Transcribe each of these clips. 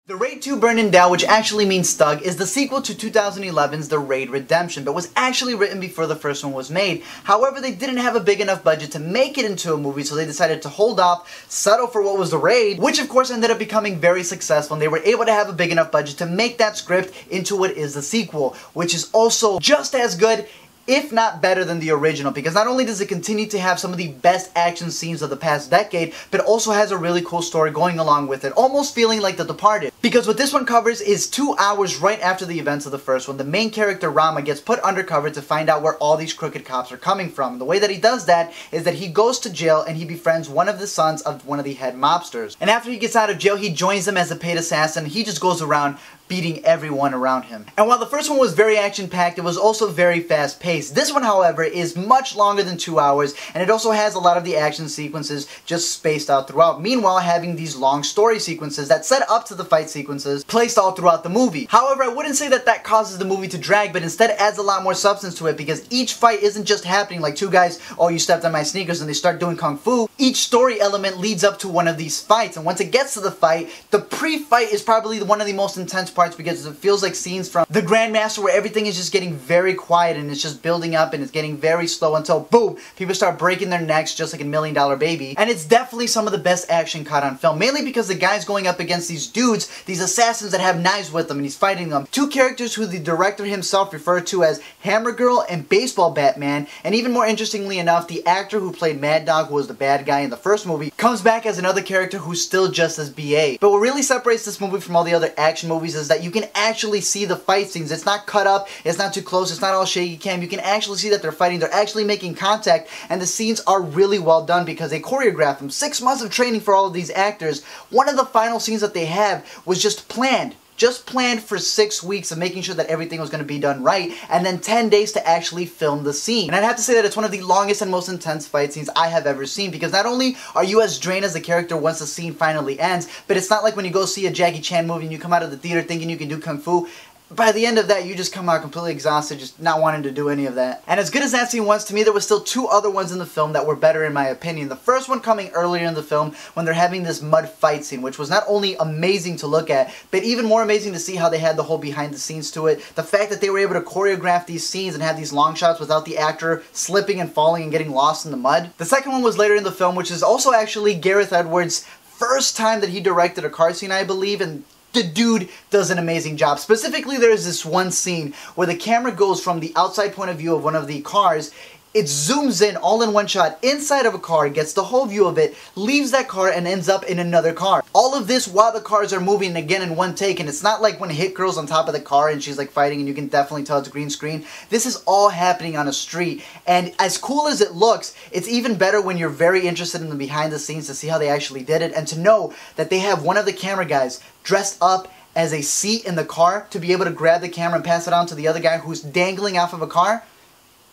The Raid 2 Berandal, which actually means Thug, is the sequel to 2011's The Raid Redemption, but was actually written before the first one was made. However, they didn't have a big enough budget to make it into a movie, so they decided to hold off, settle for what was The Raid, which of course ended up becoming very successful, and they were able to have a big enough budget to make that script into what is the sequel, which is also just as good, if not better than the original, because not only does it continue to have some of the best action scenes of the past decade, but it also has a really cool story going along with it, almost feeling like The Departed. Because what this one covers is 2 hours right after the events of the first one. The main character, Rama, gets put undercover to find out where all these crooked cops are coming from. The way that he does that is that he goes to jail and he befriends one of the sons of one of the head mobsters. And after he gets out of jail, he joins them as a paid assassin. He just goes around beating everyone around him. And while the first one was very action-packed, it was also very fast-paced. This one, however, is much longer than 2 hours, and it also has a lot of the action sequences just spaced out throughout, meanwhile having these long story sequences that set up to the fight sequences placed all throughout the movie. However, I wouldn't say that that causes the movie to drag, but instead adds a lot more substance to it, because each fight isn't just happening like two guys, oh, you stepped on my sneakers, and they start doing kung fu. Each story element leads up to one of these fights, and once it gets to the fight, the pre-fight is probably one of the most intense parts, because it feels like scenes from The Grandmaster where everything is just getting very quiet and it's just building up and it's getting very slow until boom, people start breaking their necks just like a $1 Million Baby. And it's definitely some of the best action caught on film, mainly because the guy's going up against these dudes, these assassins that have knives with them, and he's fighting them. Two characters who the director himself referred to as Hammer Girl and Baseball Batman, and even more interestingly enough, the actor who played Mad Dog, who was the bad guy in the first movie, comes back as another character who's still just as BA. But what really separates this movie from all the other action movies is that you can actually see the fight scenes. It's not cut up, it's not too close, it's not all shaky cam. You can actually see that they're fighting, they're actually making contact, and the scenes are really well done because they choreograph them. 6 months of training for all of these actors. One of the final scenes that they have was just planned for 6 weeks of making sure that everything was going to be done right, and then 10 days to actually film the scene. And I'd have to say that it's one of the longest and most intense fight scenes I have ever seen, because not only are you as drained as the character once the scene finally ends, but it's not like when you go see a Jackie Chan movie and you come out of the theater thinking you can do kung fu. By the end of that, you just come out completely exhausted, just not wanting to do any of that. And as good as that scene was, to me there were still 2 other ones in the film that were better in my opinion. The first one coming earlier in the film when they're having this mud fight scene, which was not only amazing to look at, but even more amazing to see how they had the whole behind the scenes to it. The fact that they were able to choreograph these scenes and have these long shots without the actor slipping and falling and getting lost in the mud. The second one was later in the film, which is also actually Gareth Edwards' first time that he directed a car scene, I believe, and the dude does an amazing job. Specifically, there's this one scene where the camera goes from the outside point of view of one of the cars. It zooms in all in one shot inside of a car, gets the whole view of it, leaves that car, and ends up in another car. All of this while the cars are moving again in one take, and it's not like when Hit Girl's on top of the car and she's like fighting and you can definitely tell it's green screen. This is all happening on a street, and as cool as it looks, it's even better when you're very interested in the behind the scenes to see how they actually did it, and to know that they have one of the camera guys dressed up as a seat in the car to be able to grab the camera and pass it on to the other guy who's dangling off of a car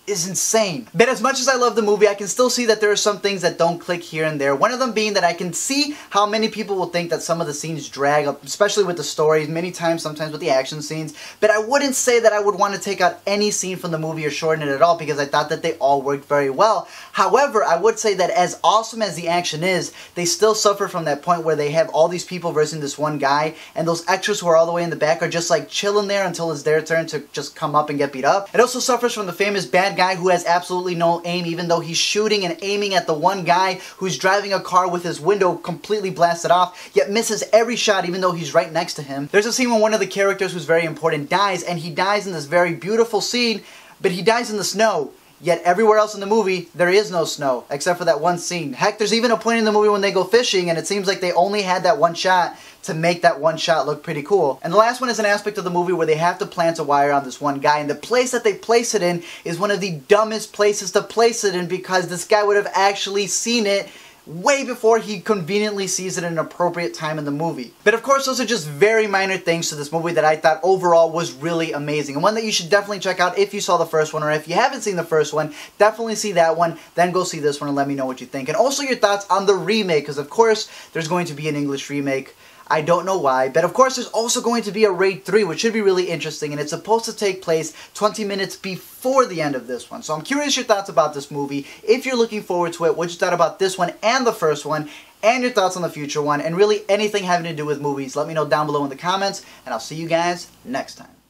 is insane. But as much as I love the movie, I can still see that there are some things that don't click here and there. One of them being that I can see how many people will think that some of the scenes drag up, especially with the stories, many times, sometimes with the action scenes. But I wouldn't say that I would want to take out any scene from the movie or shorten it at all, because I thought that they all worked very well. However, I would say that as awesome as the action is, they still suffer from that point where they have all these people versus this one guy, and those extras who are all the way in the back are just like chilling there until it's their turn to just come up and get beat up. It also suffers from the famous bad guy who has absolutely no aim, even though he's shooting and aiming at the one guy who's driving a car with his window completely blasted off, yet misses every shot even though he's right next to him. There's a scene when one of the characters who's very important dies, and he dies in this very beautiful scene, but he dies in the snow. Yet everywhere else in the movie, there is no snow, except for that one scene. Heck, there's even a point in the movie when they go fishing, and it seems like they only had that one shot to make that one shot look pretty cool. And the last one is an aspect of the movie where they have to plant a wire on this one guy, and the place that they place it in is one of the dumbest places to place it in, because this guy would have actually seen it way before he conveniently sees it at an appropriate time in the movie. But of course, those are just very minor things to this movie that I thought overall was really amazing, and one that you should definitely check out if you saw the first one, or if you haven't seen the first one, definitely see that one, then go see this one and let me know what you think. And also your thoughts on the remake, because of course there's going to be an English remake. I don't know why, but of course there's also going to be a Raid 3, which should be really interesting, and it's supposed to take place 20 minutes before the end of this one. So I'm curious your thoughts about this movie, if you're looking forward to it, what you thought about this one and the first one, and your thoughts on the future one, and really anything having to do with movies. Let me know down below in the comments, and I'll see you guys next time.